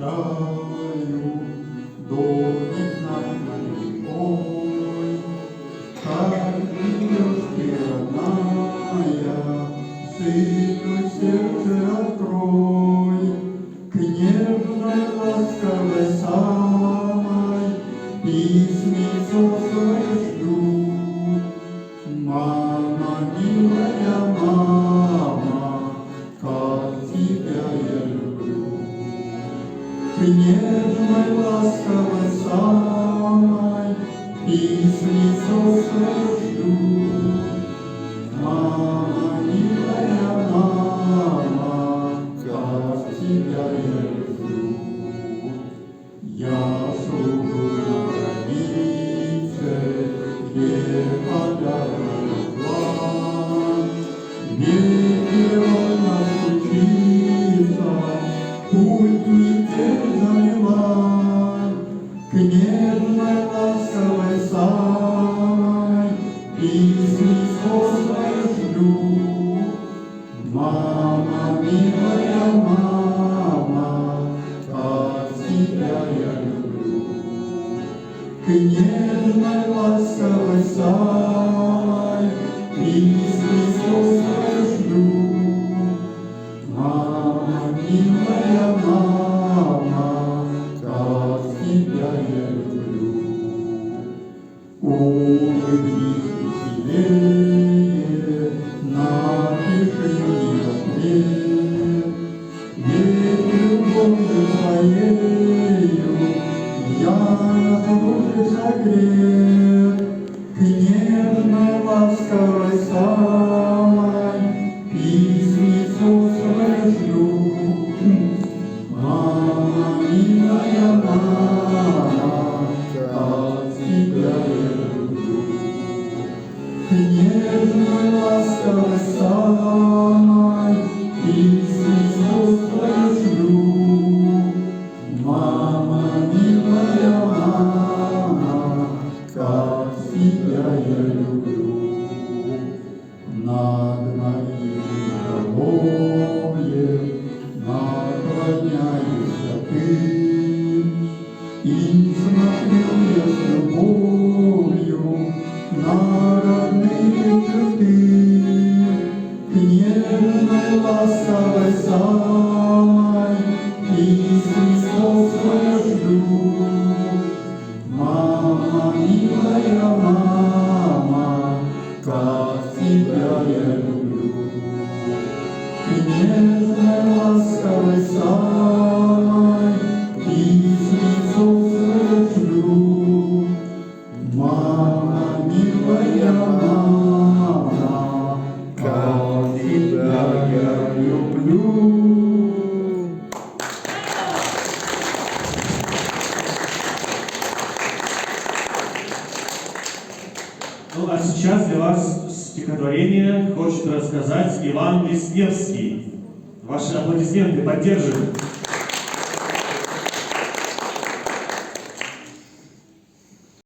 встречаю домик наш голубой, как идешь ты, родная, сыну сердце открой, к нежной ласковой самой письмецо свою жду. Мама, милая мама, как тебя я люблю. К нежной ласковой самой письмецо свою жду. Мама, милая мама, как тебя я люблю. Я служу на границе, где подарок план. Ветер нас учится, путь мятежный лан. К нежной ласковой самой письмецо свое жду. Мама, милая мама, как тебя я люблю. К нежной ласковой самой письмецо свое жду. Мама, милая мама, как тебя я люблю. Улыбнись веселее, напиши мне ответ. Ведь любовью твоею я душу согрет. К нежной ласковой самой письмецо свое жду. Мама, милая мама, как тебя я люблю. К нежной ласковой самой письмецо свое жду. Мама, милая мама, как тебя я люблю. Над моим головой наклоняешься ты, и смотрю я с любовью на родные черты. К нежной ласковой самой письмецо свое жду. Мама, милая мама, как тебя я люблю. К нежной ласковой самой письмецо свое жду. Мама, милая мама, как тебя я люблю. Ну а сейчас для вас стихотворение хочет рассказать Иван Весневский. Ваши аплодисменты поддерживают.